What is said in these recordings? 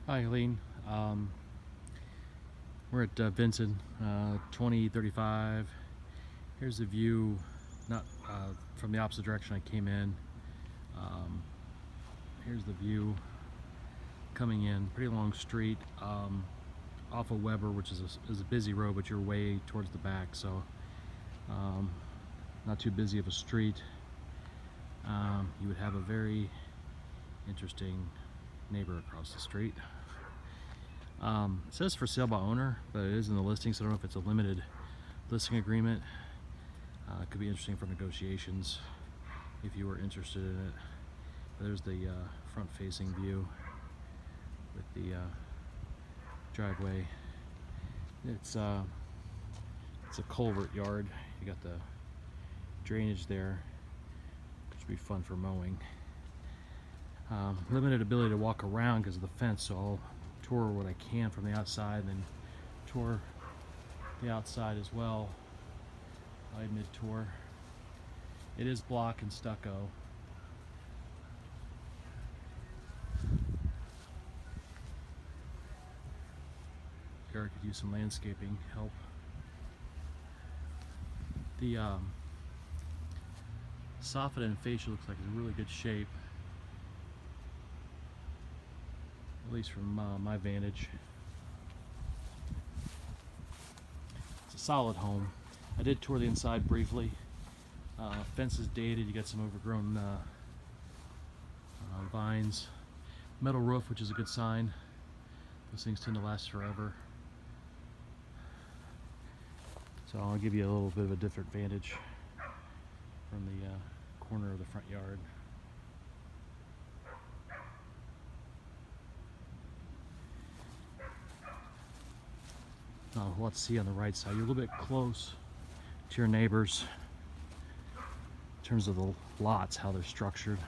Hi, Eileen. We're at Vinson, 2035. Here's the view, not from the opposite direction I came in. Here's the view coming in. Pretty long street off of Weber, which is a busy road, but you're way towards the back, so not too busy of a street. You would have a very interesting neighbor across the street. It says for sale by owner, but it is in the listing, so I don't know if it's a limited listing agreement. It could be interesting for negotiations if you were interested in it. But there's the front-facing view with the driveway. It's a culvert yard. You got the drainage there, which would be fun for mowing. Limited ability to walk around because of the fence, so I'll tour what I can from the outside, and then tour the outside as well. Mid-tour. It is block and stucco. Eric could use some landscaping help. The soffit and fascia looks like it's in really good shape, at least from my vantage. It's a solid home. I did tour the inside briefly. Fence is dated. You got some overgrown vines. Metal roof, which is a good sign. Those things tend to last forever. So I'll give you a little bit of a different vantage from the corner of the front yard. Let's see on the right side. You're a little bit close to your neighbors in terms of the lots, how they're structured.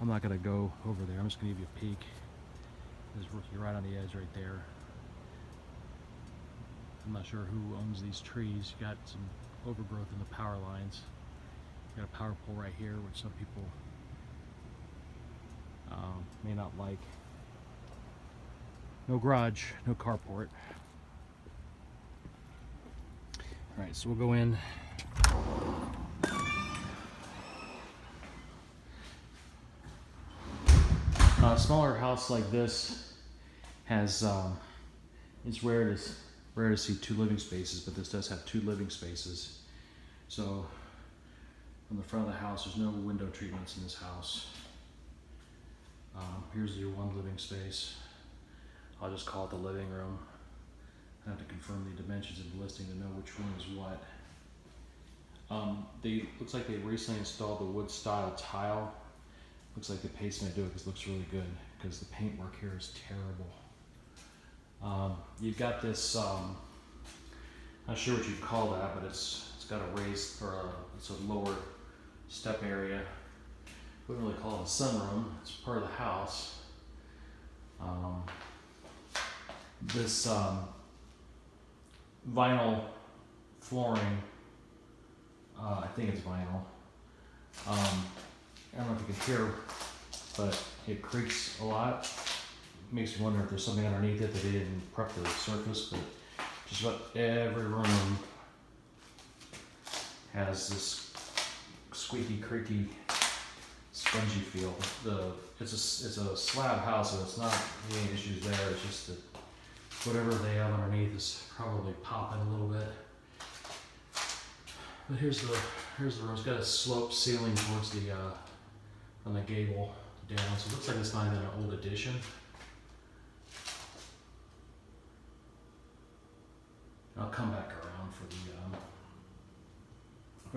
I'm not going to go over there. I'm just going to give you a peek. You're right on the edge right there. I'm not sure who owns these trees. You got some overgrowth in the power lines. You got a power pole right here, which some people may not like. No garage, no carport. All right, so we'll go in. A smaller house like this has, it's rare to see two living spaces, but this does have two living spaces. So on the front of the house, there's no window treatments in this house. Here's your one living space. I'll just call it the living room. I have to confirm the dimensions of the listing to know which room is what. Looks like they recently installed the wood style tile. Looks like the paint's gonna do it because it looks really good, because the paintwork here is terrible. You've got this, not sure what you'd call that, but it's got a raised, it's a lower step area. Wouldn't really call it a sunroom. It's part of the house. This vinyl flooring, I think it's vinyl. I don't know if you can hear, but it creaks a lot. Makes me wonder if there's something underneath it that they didn't prep the surface, but just about every room has this squeaky, creaky, spongy feel. It's a slab house, so it's not any issues there. It's just that whatever they have underneath is probably popping a little bit. But here's the room. It's got a sloped ceiling towards the from the gable down, so it looks like it's not even an old addition. I'll come back around for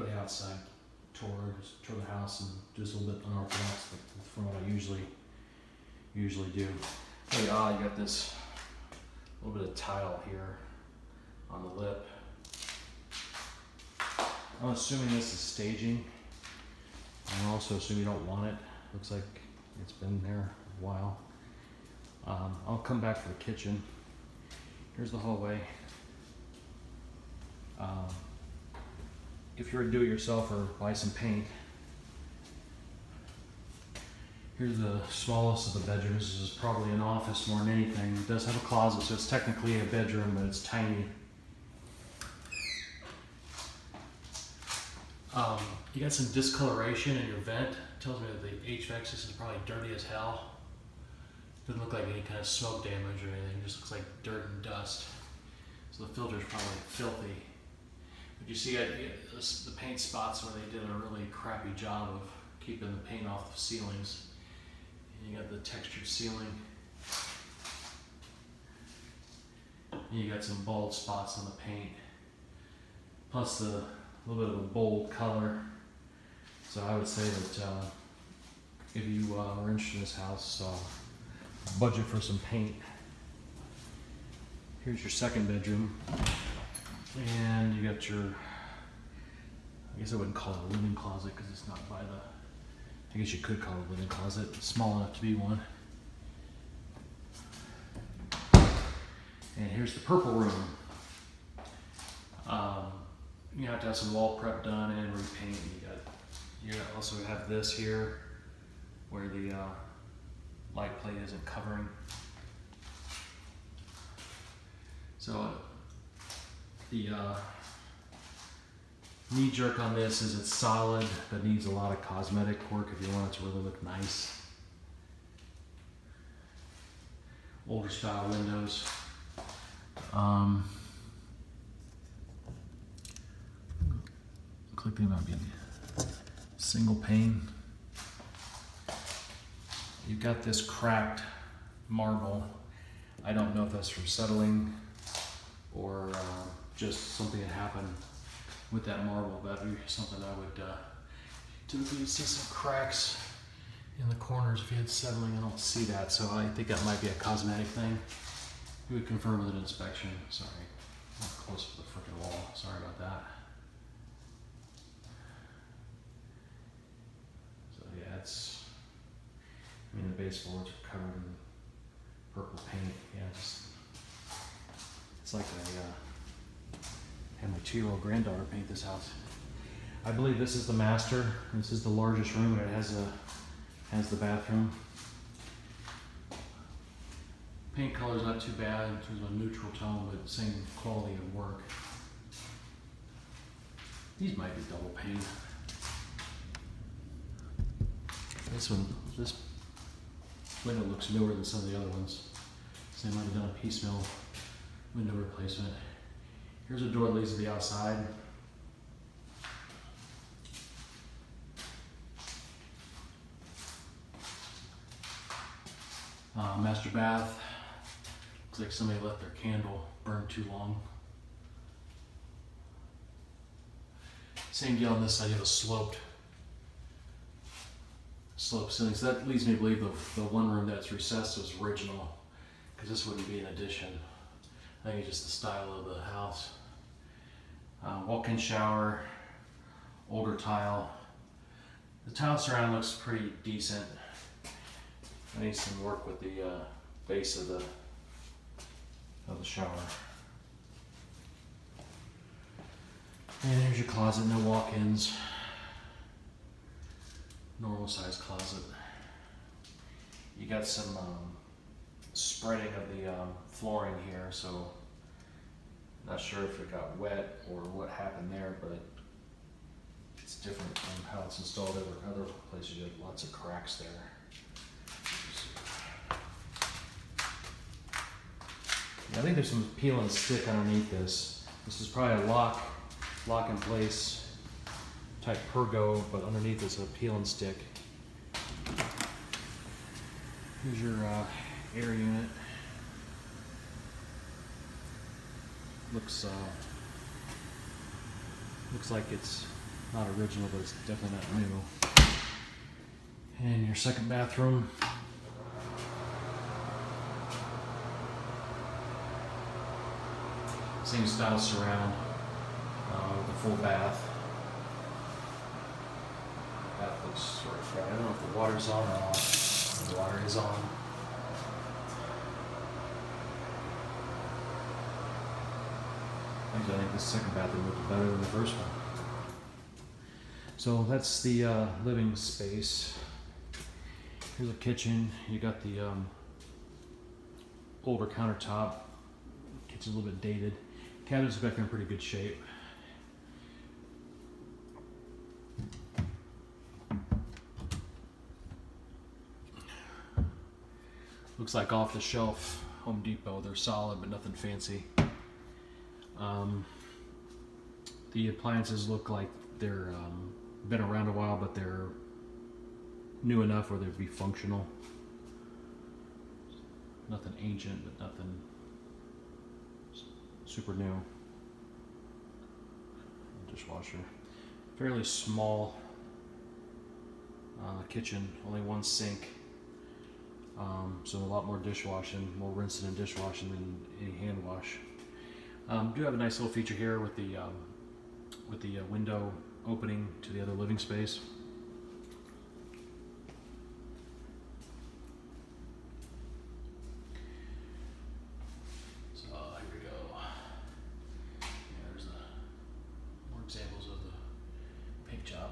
the outside tour, just tour the house and do this a little bit unorthodox from what I usually do. Really you got this little bit of tile here on the lip. I'm assuming this is staging. I'm also assuming you don't want it. Looks like it's been there a while. I'll come back for the kitchen. Here's the hallway. If you're a do-it-yourself or buy some paint, Here's the smallest of the bedrooms. This is probably an office more than anything. It does have a closet, so it's technically a bedroom, but it's tiny. You got some discoloration in your vent. Tells me that the HVAC system is probably dirty as hell. Doesn't look like any kind of smoke damage or anything. It just looks like dirt and dust. So the filter's probably filthy. But you see the paint spots where they did a really crappy job of keeping the paint off the ceilings. And you got the textured ceiling. And you got some bald spots on the paint. Plus the little bit of a bold color. So I would say that if you are interested in this house, budget for some paint. Here's your second bedroom. And you got your, I guess I wouldn't call it a linen closet because it's not by the, I guess you could call it a linen closet. It's small enough to be one. And here's the purple room. You have to have some wall prep done and repaint. You also have this here where the light plate isn't covering. So the knee jerk on this is it's solid, but needs a lot of cosmetic work if you want it to really look nice. Older style windows. Looks like they might be a single pane. You've got this cracked marble. I don't know if that's from settling or just something that happened with that marble. That'd be something I would typically see some cracks in the corners if you had settling. I don't see that, so I think that might be a cosmetic thing. We would confirm with an inspection. Sorry, not close to the freaking wall. Sorry about that. So yeah, the baseboards are covered in purple paint. Yeah, it's like I had my 2-year-old granddaughter paint this house. I believe this is the master. This is the largest room, and it has the bathroom. Paint color's not too bad in terms of a neutral tone, but same quality of work. These might be double pane. This window looks newer than some of the other ones. So they might have done a piecemeal window replacement. Here's a door that leads to the outside. Master bath. Looks like somebody left their candle burn too long. Same deal on this side. You have a sloped ceiling. So that leads me to believe the one room that's recessed was original, because this wouldn't be an addition. I think it's just the style of the house. Walk-in shower, older tile. The tile surround looks pretty decent. I need some work with the base of the shower. And here's your closet, no walk-ins. Normal size closet. You got some spreading of the flooring here, so not sure if it got wet or what happened there, but it's different from how it's installed other places. You have lots of cracks there. I think there's some peel and stick underneath this. This is probably a lock in place type pergo, but underneath is a peel and stick. Here's your air unit. Looks like it's not original, but it's definitely not new. And your second bathroom. Same style surround with the full bath. Bath looks sort of dry. I don't know if the water's on or off. The water is on. Actually, I think the second bathroom looked better than the first one. So that's the living space. Here's a kitchen. You got the older countertop. Kitchen's a little bit dated. Cabinets back there in pretty good shape. Looks like off the shelf Home Depot. They're solid, but nothing fancy. The appliances look like they're been around a while, but they're new enough where they'd be functional. Nothing ancient, but nothing super new. Dishwasher. Fairly small kitchen, only one sink. So a lot more dishwashing, more rinsing and dishwashing than any hand wash. Do have a nice little feature here with the window opening to the other living space. So here we go. Yeah, there's more examples of the paint job.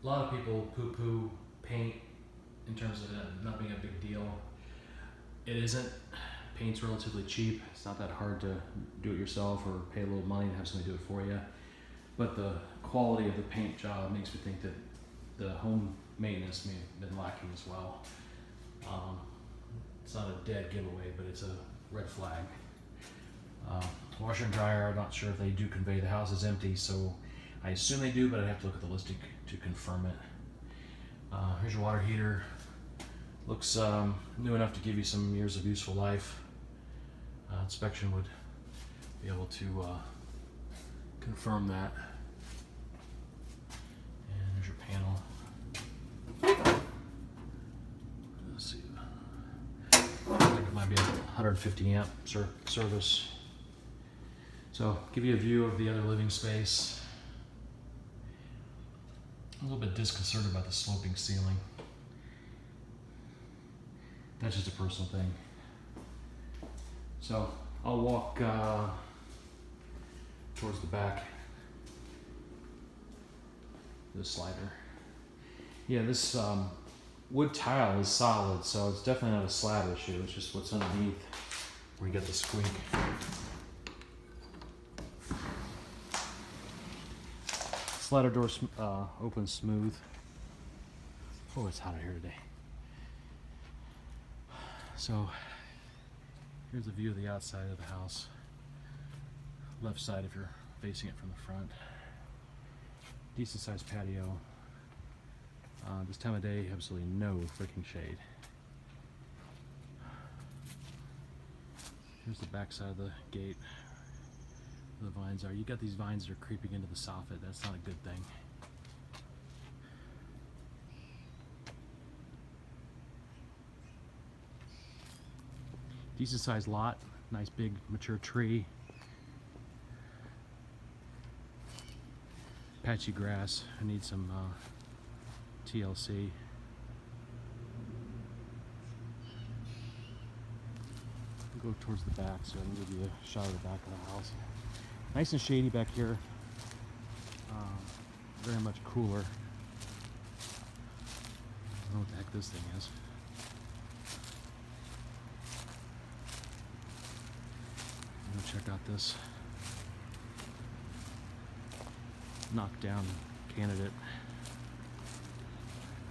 A lot of people poo-poo paint in terms of it not being a big deal. It isn't. Paint's relatively cheap. It's not that hard to do it yourself or pay a little money and have somebody do it for you. But the quality of the paint job makes me think that the home maintenance may have been lacking as well. It's not a dead giveaway, but it's a red flag. Washer and dryer, I'm not sure if they do convey. The house is empty, so I assume they do, but I'd have to look at the listing to confirm it. Here's your water heater. Looks new enough to give you some years of useful life. Inspection would be able to confirm that. And there's your panel. Let's see. Looks like it might be a 150 amp service. So give you a view of the other living space. A little bit disconcerted about the sloping ceiling. That's just a personal thing. So I'll walk towards the back. This slider. Yeah, this wood tile is solid, so it's definitely not a slab issue. It's just what's underneath where you get the squeak. Slider door opens smooth. Oh, it's hot out here today. So here's a view of the outside of the house. Left side if you're facing it from the front. Decent sized patio. This time of day, absolutely no freaking shade. Here's the back side of the gate. The vines are. You got these vines that are creeping into the soffit. That's not a good thing. Decent sized lot. Nice big mature tree. Patchy grass. I need some TLC. Go towards the back so I can give you a shot of the back of the house. Nice and shady back here. Very much cooler. I don't know what the heck this thing is. I'm gonna check out this knockdown candidate.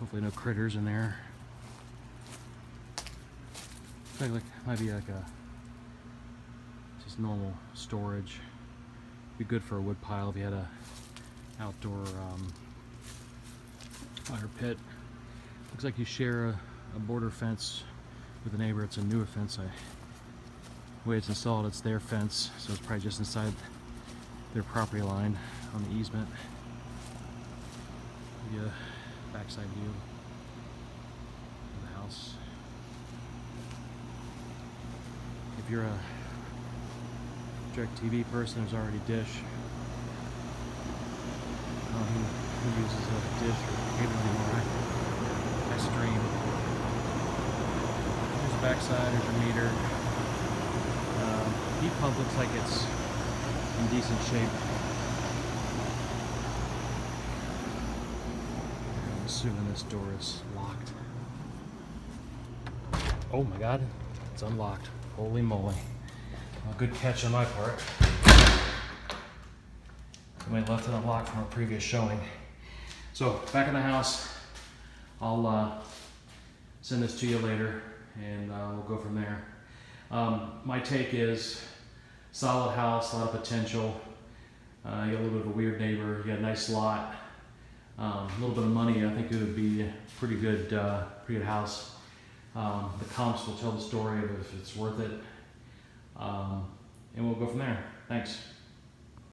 Hopefully no critters in there. Looks like might be like a just normal storage. Be good for a wood pile if you had a outdoor fire pit. Looks like you share a border fence with a neighbor. It's a newer fence. The way it's installed, it's their fence, so it's probably just inside their property line on the easement. Give you a backside view of the house. If you're a DirecTV person, there's already Dish. Who uses a Dish or cable anymore? I stream. There's the backside, there's your meter. heat pump looks like it's in decent shape. I'm assuming this door is locked. Oh my God, it's unlocked. Holy moly. Well, good catch on my part. Somebody left it unlocked from a previous showing. So back in the house, I'll send this to you later and we'll go from there. My take is solid house, a lot of potential. You got a little bit of a weird neighbor, you got a nice lot, a little bit of money. I think it would be a pretty good house. The comps will tell the story of if it's worth it, and we'll go from there. Thanks.